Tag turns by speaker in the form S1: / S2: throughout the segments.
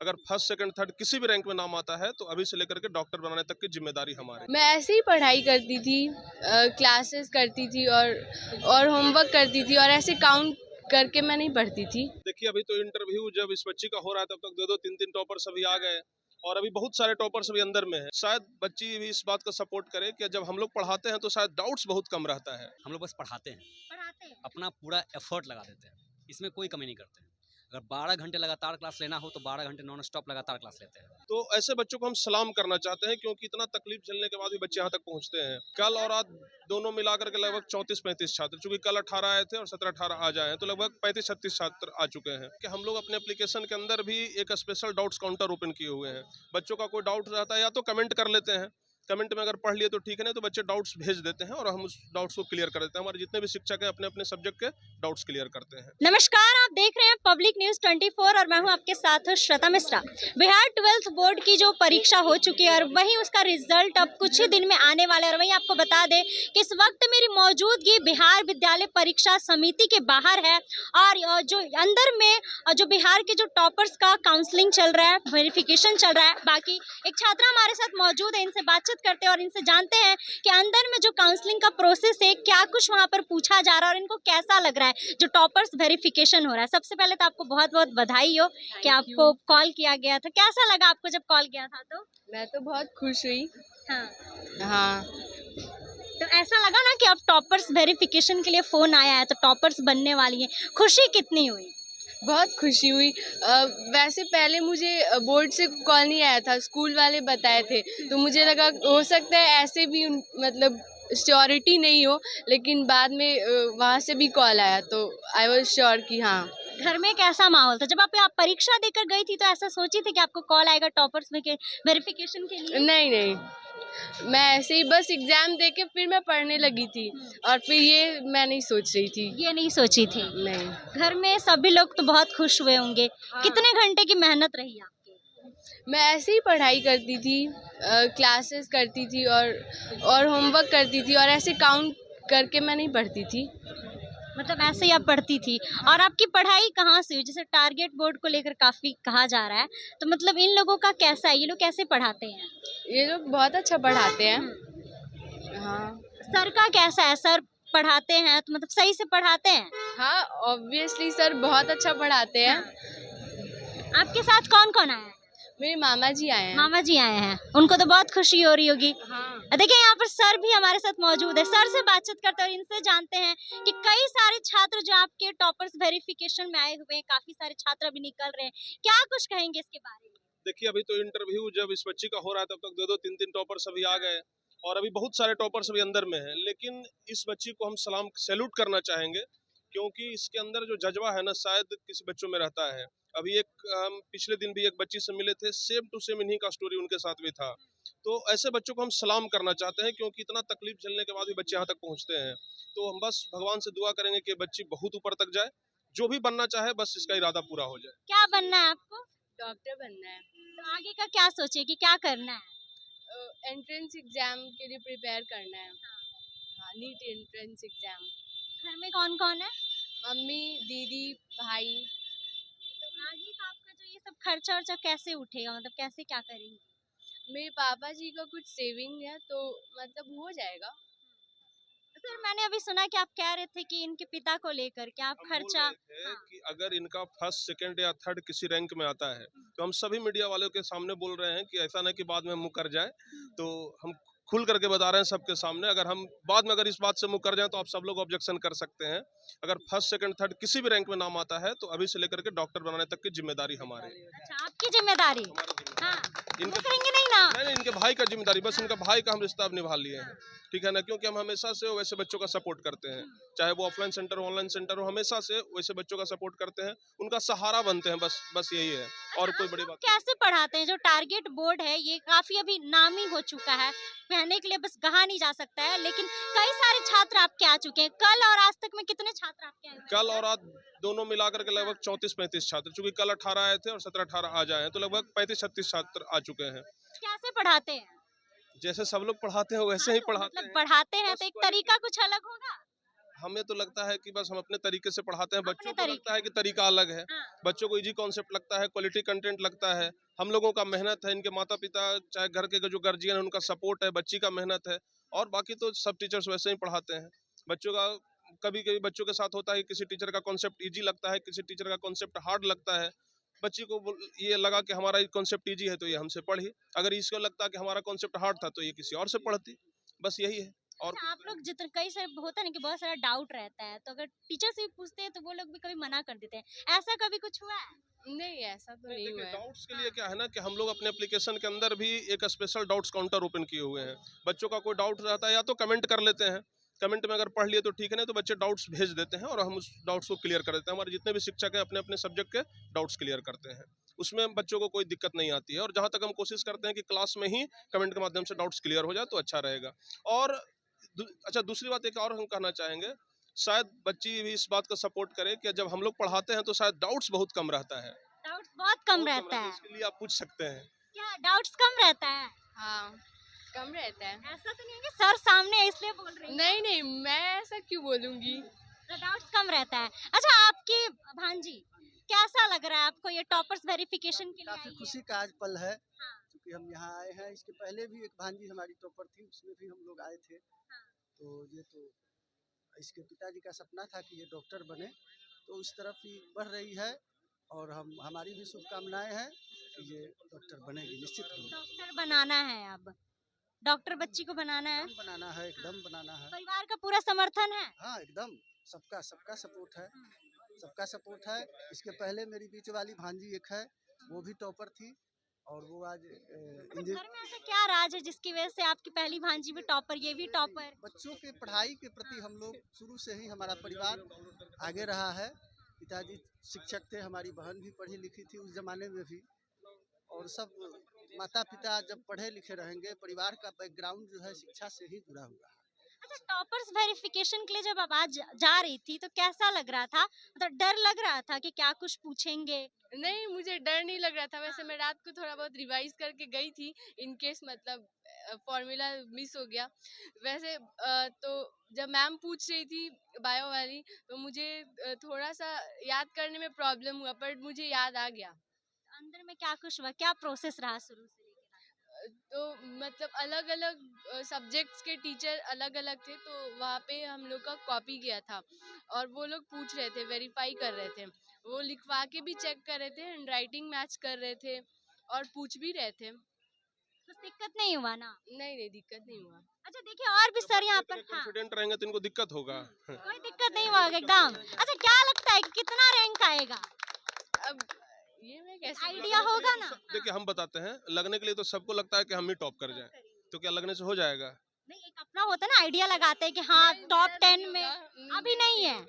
S1: अगर first second third किसी भी रैंक में नाम आता है तो अभी से लेकर के डॉक्टर बनाने तक की जिम्मेदारी हमारी।
S2: मैं ऐसे ही पढ़ाई करती थी, क्लासेस करती थी और होमवर्क करती थी, और ऐसे काउंट करके मैं नहीं पढ़ती थी।
S1: देखिए अभी तो इंटरव्यू जब इस बच्ची का हो रहा है तब तक दो दो तीन तीन टॉपर्स अभी आ गए और अभी बहुत सारे टॉपर्स अभी अंदर में है। शायद बच्ची भी इस बात का सपोर्ट करे कि जब हम लोग पढ़ाते हैं तो शायद डाउट्स बहुत कम रहता है।
S3: हम लोग बस पढ़ाते हैं, अपना पूरा एफर्ट लगा देते हैं, इसमें कोई कमी नहीं करते हैं। अगर 12 घंटे लगातार क्लास लेना हो तो 12 घंटे नॉन स्टॉप लगातार क्लास लेते हैं।
S1: तो ऐसे बच्चों को हम सलाम करना चाहते हैं क्योंकि इतना तकलीफ झेलने के बाद भी बच्चे यहाँ तक पहुँचते हैं। कल और आज दोनों मिलाकर के लगभग 34-35 छात्र, चूंकि कल 18 आए थे और 17-18 आज आए हैं, तो लगभग 35-36 छात्र आ चुके हैं कि हम लोग अपने एप्लीकेशन के अंदर भी एक स्पेशल डाउट्स काउंटर ओपन किए हुए हैं। बच्चों का कोई डाउट रहता है या तो कमेंट कर लेते हैं, कमेंट में अगर पढ़ लिए तो ठीक है, नहीं तो बच्चे डाउट्स भेज देते हैं और हम उस डाउट्स को क्लियर कर देते हैं। हमारे जितने भी शिक्षक हैं अपने अपने सब्जेक्ट के डाउट्स क्लियर करते हैं।
S4: नमस्कार, आप देख रहे हैं पब्लिक न्यूज 24 और मैं हूं आपके साथ श्वेता मिश्रा। बिहार 12th बोर्ड की जो परीक्षा हो चुकी है और वहीं उसका रिजल्ट अब कुछ ही दिन में आने वाला है। और वहीं आपको बता दें कि इस वक्त मेरी मौजूदगी बिहार विद्यालय परीक्षा समिति के बाहर है और जो अंदर में जो बिहार के जो टॉपर्स का काउंसलिंग चल रहा है, वेरिफिकेशन चल रहा है। बाकी एक छात्रा हमारे साथ मौजूद है, इनसे बातचीत करते हैं और इनसे जानते हैं कि अंदर में जो काउंसलिंग का प्रोसेस है क्या कुछ वहां पर पूछा जा रहा है और इनको कैसा लग रहा है जो टॉपर्स वेरिफिकेशन हो रहा है। सबसे पहले तो आपको बहुत बहुत बधाई हो कि आपको कॉल किया गया था। कैसा लगा आपको जब कॉल किया था? तो
S2: मैं तो बहुत खुश हुई।
S4: हाँ,
S2: हाँ,
S4: तो ऐसा लगा ना कि अब टॉपर्स वेरिफिकेशन के लिए फोन आया है तो टॉपर्स बनने वाली है, खुशी कितनी हुई?
S2: बहुत खुशी हुई। वैसे पहले मुझे बोर्ड से कॉल नहीं आया था, स्कूल वाले बताए थे, तो मुझे लगा हो सकता है ऐसे भी मतलब श्योरिटी नहीं हो, लेकिन बाद में वहाँ से भी कॉल आया तो आई वाज श्योर कि हाँ।
S4: घर में कैसा माहौल था जब आप परीक्षा देकर गई थी? तो ऐसा सोची थी कि आपको कॉल आएगा टॉपर्स में के वेरिफिकेशन के लिए?
S2: नहीं नहीं, मैं ऐसे ही बस एग्जाम दे के फिर मैं पढ़ने लगी थी, और फिर ये मैं नहीं सोच रही थी।
S4: ये नहीं सोची थी।
S2: नहीं,
S4: घर में सभी लोग तो बहुत खुश हुए होंगे।
S2: हाँ।
S4: कितने घंटे की मेहनत रही आपकी?
S2: मैं ऐसे ही पढ़ाई करती थी, क्लासेस करती थी और होमवर्क करती थी, और ऐसे काउंट करके मैं नहीं पढ़ती थी।
S4: मतलब ऐसे ही आप पढ़ती थी। और आपकी पढ़ाई कहाँ से हुई? जैसे टारगेट बोर्ड को लेकर काफी कहा जा रहा है, तो मतलब इन लोगों का कैसा है, ये लोग कैसे पढ़ाते हैं?
S2: ये लोग बहुत अच्छा पढ़ाते हैं। हाँ
S4: सर का कैसा है? सर पढ़ाते हैं तो मतलब सही से पढ़ाते हैं?
S2: हाँ, ऑब्वियसली सर बहुत अच्छा पढ़ाते हैं।
S4: आपके साथ कौन कौन आया है?
S2: मेरे मामा जी आए हैं।
S4: मामा जी आए हैं, उनको तो बहुत खुशी हो रही होगी।
S2: हाँ।
S4: देखिए यहाँ पर सर भी हमारे साथ मौजूद है। सर से बातचीत करते हैं और इनसे जानते हैं कि कई सारे छात्र जो आपके टॉपर्स वेरिफिकेशन में आए हुए हैं, काफी सारे छात्र अभी निकल रहे हैं, क्या कुछ कहेंगे इसके बारे में?
S1: देखिए अभी तो इंटरव्यू जब इस बच्ची का हो रहा है तब तक दो दो तीन तीन टॉपर्स अभी आ गए और अभी बहुत सारे टॉपर्स अभी अंदर में हैं। लेकिन इस बच्ची को हम सलाम सैल्यूट करना चाहेंगे क्योंकि इसके अंदर जो जज्बा है ना शायद किसी बच्चों में रहता है। अभी एक हम पिछले दिन भी एक बच्ची से मिले थे, सेम टू सेम इन्हीं का स्टोरी उनके साथ भी था। तो ऐसे बच्चों को हम सलाम करना चाहते हैं क्योंकि इतना तकलीफ झेलने के बाद भी बच्चे यहाँ तक पहुँचते हैं। तो हम बस भगवान से दुआ करेंगे कि बच्ची बहुत ऊपर तक जाए, जो भी बनना चाहे बस इसका इरादा पूरा हो जाए।
S4: क्या बनना है आपको?
S2: डॉक्टर बनना है।
S4: तो आगे का क्या सोचे कि क्या करना है?
S2: एंट्रेंस एग्जाम के लिए प्रिपेयर करना है। हाँ, नीट एंट्रेंस एग्जाम।
S4: घर में कौन कौन है?
S2: मम्मी, दीदी, भाई।
S4: तो आगे का आपका जो ये सब खर्चा वर्चा कैसे उठेगा, मतलब कैसे क्या करेंगे?
S2: मेरे पापा जी का कुछ सेविंग है तो मतलब हो जाएगा।
S4: सर मैंने अभी सुना कि आप कह रहे थे कि इनके पिता को लेकर के आप
S1: हम बोल
S4: खर्चा।
S1: रहे थे कि अगर इनका फर्स्ट सेकंड या थर्ड किसी रैंक में आता है तो हम सभी मीडिया वालों के सामने बोल रहे हैं कि ऐसा ना कि बाद में मुकर जाए। तो हम खुल करके बता रहे हैं सबके सामने, अगर हम बाद में अगर इस बात से मुकर जाए तो आप सब लोग ऑब्जेक्शन कर सकते हैं। अगर फर्स्ट सेकंड थर्ड किसी भी रैंक में नाम आता है तो अभी से लेकर के डॉक्टर बनाने तक की जिम्मेदारी हमारी।
S4: अच्छा, आपकी जिम्मेदारी? हाँ,
S1: इनके
S4: वो करेंगे नहीं ना?
S1: नहीं नहीं, इनके भाई का जिम्मेदारी, बस इनका भाई का हम रिश्ता अब निभा लिए हैं, ठीक है ना, क्योंकि हम हमेशा से वैसे बच्चों का सपोर्ट करते हैं, चाहे वो ऑफलाइन सेंटर हो ऑनलाइन सेंटर हो, हमेशा से वैसे बच्चों का सपोर्ट करते हैं, उनका सहारा बनते हैं, बस बस यही है और कोई बड़ी बात नहीं।
S4: कैसे पढ़ाते हैं? जो टारगेट बोर्ड है ये काफी अभी नामी हो चुका है, कहने के लिए बस कहा नहीं जा सकता है, लेकिन कई सारे छात्र आपके आ चुके हैं। कल और आज तक में कितने छात्र आपके आए हुए हैं?
S1: कल और आज दोनों मिलाकर के लगभग 34-35 छात्र, चूंकि कल 18 आए थे और 17-18 आज आए हैं, तो लगभग 35-36 छात्र आ चुके हैं।
S4: कैसे पढ़ाते हैं?
S1: जैसे सब लोग पढ़ाते हैं वैसे ही
S4: तो
S1: पढ़ाते
S4: मतलब
S1: हैं।
S4: पढ़ाते हैं
S1: बस
S4: तो एक
S1: वही
S4: तरीका कुछ अलग होगा।
S1: हमें तो लगता है कि बस हम अपने तरीके से पढ़ाते हैं, बच्चों को
S4: तरीके।
S1: लगता है कि तरीका अलग है,
S4: हाँ।
S1: बच्चों को इजी कॉन्सेप्ट लगता है, क्वालिटी कंटेंट लगता है, हम लोगों का मेहनत है, इनके माता पिता चाहे घर के जो गार्जियन है उनका सपोर्ट है, बच्ची का मेहनत है, और बाकी तो सब टीचर्स वैसे ही पढ़ाते हैं। बच्चों का कभी कभी बच्चों के साथ होता है, किसी टीचर का कॉन्सेप्ट इजी लगता है, किसी टीचर का कॉन्सेप्ट हार्ड लगता है, बच्ची को ये लगा कि हमारा कॉन्सेप्ट इजी है तो ये हमसे पढ़ी, अगर इसको लगता कि हमारा कॉन्सेप्ट हार्ड था तो ये किसी और से पढ़ती, बस यही है। और
S4: अच्छा, आप लोग जितने कई सारे होता है ना कि बहुत सारा डाउट रहता है, तो अगर टीचर से भी पूछते हैं तो वो लोग भी कभी मना कर देते हैं, ऐसा कभी कुछ हुआ है?
S2: नहीं, ऐसा तो नहीं हुआ है।
S1: डाउट्स के लिए क्या है ना कि हम लोग अपने एप्लीकेशन के अंदर भी एक स्पेशल डाउट्स काउंटर ओपन किए हुए हैं। बच्चों का कोई डाउट रहता है या तो कमेंट कर लेते हैं, कमेंट में अगर पढ़ लिए तो ठीक है, नहीं तो बच्चे डाउट्स भेज देते हैं और हम उस डाउट्स को क्लियर कर देते हैं। हमारे जितने भी शिक्षक हैं अपने अपने सब्जेक्ट के डाउट्स क्लियर करते हैं, उसमें बच्चों को कोई दिक्कत नहीं आती है। और जहाँ तक हम कोशिश करते हैं कि क्लास में ही कमेंट के माध्यम से डाउट्स क्लियर हो जाए तो अच्छा रहेगा। और अच्छा, दूसरी बात एक और हम कहना चाहेंगे, शायद बच्ची भी इस बात को सपोर्ट करे कि जब हम लोग पढ़ाते हैं तो शायद डाउट्स बहुत कम रहता है,
S4: डाउट्स बहुत कम
S1: बहुत
S4: रहता है।
S1: इसके लिए आप पूछ सकते हैं।
S4: क्या डाउट्स कम रहता है?
S2: हाँ, कम रहता है।
S4: ऐसा तो नहीं है कि सर सामने है इसलिए बोल रही हैं?
S2: नहीं, नहीं, मैं ऐसा क्यों बोलूँगी?
S4: तो डाउट्स कम रहता है। अच्छा, आपकी भांजी कैसा लग रहा है आपको ये टॉपर्स वेरिफिकेशन के लिए
S5: काफी
S4: आई है?
S5: खुशी का आज पल है,
S4: हाँ।
S5: क्योंकि हम यहाँ आए हैं। इसके पहले भी एक भांजी हमारी टॉपर थी, उसमें भी हम लोग आए थे। तो ये तो इसके पिताजी का सपना था कि ये डॉक्टर बने, तो उस तरफ ही बढ़ रही है, और हमारी भी शुभकामनाएं हैं कि ये डॉक्टर बनेगी, निश्चित बनेगी।
S4: डॉक्टर बनाना है, अब डॉक्टर बच्ची को बनाना है।
S5: एकदम बनाना है, एकदम बनाना है।
S4: परिवार का पूरा समर्थन है।
S5: हाँ, एकदम सबका सबका सपोर्ट है, सबका सपोर्ट है। इसके पहले मेरी बीच वाली भांजी एक है, वो भी टॉपर थी, और वो आज
S4: घर में ऐसा क्या राज है जिसकी वजह से आपकी पहली भांजी भी टॉपर, ये भी टॉपर?
S5: बच्चों के पढ़ाई के प्रति हम लोग शुरू से ही, हमारा परिवार आगे रहा है। पिताजी शिक्षक थे, हमारी बहन भी पढ़ी लिखी थी उस जमाने में भी, और सब माता पिता जब पढ़े लिखे रहेंगे, परिवार का बैकग्राउंड जो है शिक्षा से ही जुड़ा हुआ है।
S4: अच्छा, टॉपर्स वेरिफिकेशन के लिए जब आप आज जा रही थी तो कैसा लग रहा था? मतलब डर लग रहा था कि क्या कुछ पूछेंगे?
S2: नहीं, मुझे डर नहीं लग रहा था। वैसे मैं रात को थोड़ा बहुत रिवाइज़ करके गई थी, इन केस मतलब फ़ॉर्मूला मिस हो गया। वैसे तो जब मैम पूछ रही थी बायो वाली, तो मुझे थोड़ा-सा याद करने में प्रॉब्लम हुआ, पर मुझे याद आ गया।
S4: अंदर में क्या कुछ हुआ? क्या प्रोसेस रहा शुरू से लेकर?
S2: तो मतलब अलग-अलग सब्जेक्ट्स के टीचर अलग-अलग थे, तो वहाँ पे हम लोग का कॉपी गया था और वो लोग पूछ रहे थे, वेरीफाई कर रहे थे। वो लिखवा के भी चेक कर रहे थे, हैंडराइटिंग मैच कर रहे थे और पूछ भी रहे थे।
S4: कुछ दिक्कत नहीं हुआ ना?
S2: नहीं, नहीं, दिक्कत नहीं हुआ।
S4: अच्छा, देखिए और भी सर यहाँ पर। हाँ,
S1: कॉन्फिडेंट रहेंगे तो इनको दिक्कत होगा।
S4: कोई दिक्कत नहीं हुआ एकदम। अच्छा, क्या लगता है कि कितना रैंक आएगा?
S2: अब ये मैं कैसे
S4: आइडिया होगा ना?
S1: देखिए, हम बताते हैं, लगने के लिए तो सबको लगता है कि हम ही टॉप कर जाएं, तो क्या लगने से हो जाएगा?
S4: नहीं, एक अपना होता है ना, आइडिया लगाते हैं कि हाँ टॉप 10 में। अभी नहीं है।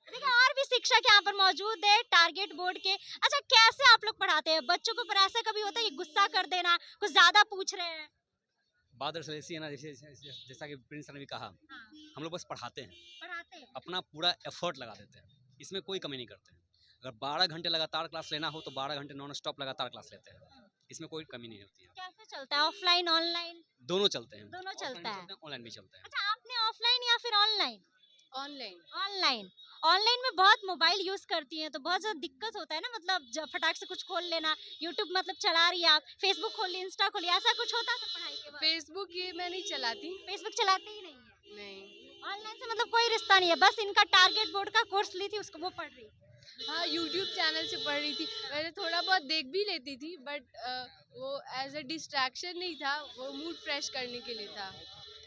S4: देखिए और भी शिक्षक यहाँ पर मौजूद है टारगेट बोर्ड के। अच्छा, कैसे आप लोग पढ़ाते हैं बच्चों को? पर ऐसा कभी होता है कि गुस्सा कर देना, कुछ ज्यादा पूछ रहे हैं?
S3: बात दरअसल ऐसी है ना, जैसा कि प्रिंस सर ने भी कहा,
S4: हाँ,
S3: हम लोग बस पढ़ाते हैं,
S4: पढ़ाते हैं।
S3: अपना पूरा एफर्ट लगा देते हैं, इसमें कोई कमी नहीं करते हैं। अगर 12 घंटे लगातार क्लास लेना हो तो 12 घंटे नॉन स्टॉप लगातार क्लास लेते हैं, इसमें कोई कमी नहीं होती है।
S4: कैसे चलता है? Offline online?
S3: दोनों चलते हैं,
S4: दोनों चलता है।
S3: ऑनलाइन भी चलता है।
S4: अच्छा, आपने ऑफलाइन या फिर ऑनलाइन?
S2: ऑनलाइन।
S4: ऑनलाइन। ऑनलाइन में बहुत मोबाइल यूज करती हैं तो बहुत ज्यादा दिक्कत होता है ना, मतलब जब फटाक से कुछ खोल लेना, यूट्यूब मतलब चला रही है आप, फेसबुक खोल ली, इंस्टा खोल ली, ऐसा कुछ होता है पढ़ाई के बाद?
S2: फेसबुक ये मैं नहीं चलाती।
S4: फेसबुक चलाते ही नहीं है?
S2: नहीं।
S4: ऑनलाइन से मतलब कोई रिश्ता नहीं है, बस इनका टारगेट बोर्ड का कोर्स ली थी, उसको वो पढ़ रही थी।
S2: हाँ, यूट्यूब चैनल से पढ़ रही थी। वैसे थोड़ा बहुत देख भी लेती थी, बट वो एज अ डिस्ट्रैक्शन नहीं था, वो मूड फ्रेश करने के लिए था।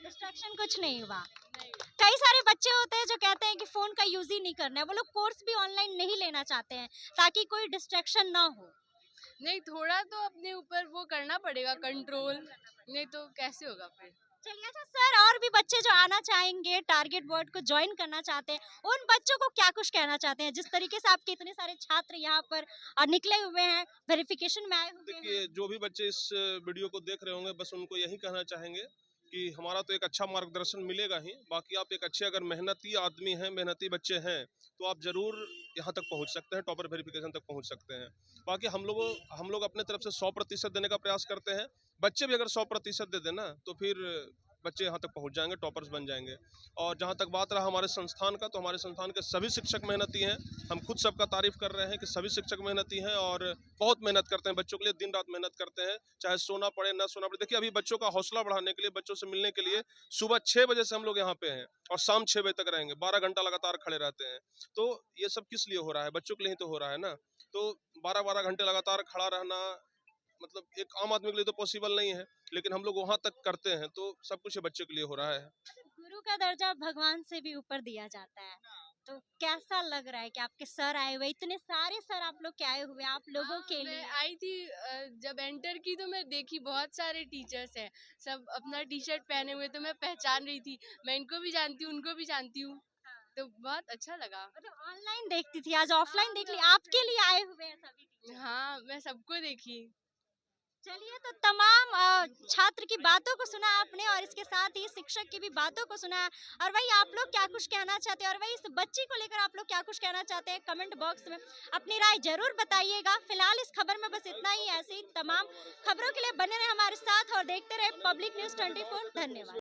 S4: डिस्ट्रैक्शन कुछ नहीं हुआ।
S2: नहीं।
S4: कई सारे बच्चे होते हैं जो कहते हैं कि फोन का यूज ही नहीं करना है, वो लोग कोर्स भी ऑनलाइन नहीं लेना चाहते हैं ताकि कोई डिस्ट्रैक्शन ना हो।
S2: नहीं, थोड़ा तो अपने ऊपर वो करना पड़ेगा कंट्रोल, नहीं तो कैसे होगा फिर।
S4: चलिए, अच्छा सर, और भी बच्चे जो आना चाहेंगे टारगेट बोर्ड को ज्वाइन करना चाहते हैं, उन बच्चों को क्या कुछ कहना चाहते हैं? जिस तरीके से आपके इतने सारे छात्र यहाँ पर निकले हुए हैं, वेरिफिकेशन में आए हुए हैं।
S1: देखिए, जो भी बच्चे इस वीडियो को देख रहे होंगे, बस उनको यही कहना चाहेंगे कि हमारा तो एक अच्छा मार्गदर्शन मिलेगा ही, बाकी आप एक अच्छे अगर मेहनती आदमी हैं, मेहनती बच्चे हैं, तो आप ज़रूर यहाँ तक पहुँच सकते हैं, टॉपर वेरिफिकेशन तक पहुँच सकते हैं। बाकी हम लोग अपने तरफ से 100% देने का प्रयास करते हैं। बच्चे भी अगर 100% दे देना तो फिर बच्चे यहाँ तक पहुँच जाएंगे, टॉपर्स बन जाएंगे। और जहाँ तक बात रहा हमारे संस्थान का, तो हमारे संस्थान के सभी शिक्षक मेहनती हैं। हम खुद सबका तारीफ कर रहे हैं कि सभी शिक्षक मेहनती हैं और बहुत मेहनत करते हैं बच्चों के लिए, दिन रात मेहनत करते हैं, चाहे सोना पड़े ना सोना पड़े। देखिए अभी बच्चों का हौसला बढ़ाने के लिए, बच्चों से मिलने के लिए सुबह 6 बजे से हम लोग यहाँ पे हैं और शाम 6 बजे तक रहेंगे, 12 घंटा लगातार खड़े रहते हैं। तो ये सब किस लिए हो रहा है? बच्चों के लिए ही तो हो रहा है ना। तो 12-12 घंटे लगातार खड़ा रहना मतलब एक आम आदमी के लिए तो पॉसिबल नहीं है, लेकिन हम लोग वहाँ तक करते हैं, तो सब कुछ ये बच्चे के लिए हो रहा है।
S4: गुरु का दर्जा भगवान से भी ऊपर दिया जाता है, तो कैसा लग रहा है कि आपके सर आए हुए, इतने सारे सर आप लोग के आए हुए आप लोगों के
S2: मैं
S4: लिए?
S2: आई थी जब एंटर की तो मैं देखी बहुत सारे टीचर्स हैं, सब अपना टी शर्ट पहने हुए, तो मैं पहचान रही थी, मैं इनको भी जानती हूँ उनको भी जानती हूँ, तो बहुत अच्छा लगा।
S4: मतलब ऑनलाइन देखती थी, आज ऑफलाइन देख ली, आपके लिए आए हुए हैं सभी टीचर।
S2: हाँ, मैं सबको देखी।
S4: चलिए, तो तमाम छात्र की बातों को सुना आपने और इसके साथ ही शिक्षक की भी बातों को सुना, और वही आप लोग क्या कुछ कहना चाहते हैं और वही इस बच्ची को लेकर आप लोग क्या कुछ कहना चाहते हैं, कमेंट बॉक्स में अपनी राय जरूर बताइएगा। फिलहाल इस खबर में बस इतना ही। ऐसे ही तमाम खबरों के लिए बने रहे हमारे साथ और देखते रहे पब्लिक न्यूज़ 24। धन्यवाद।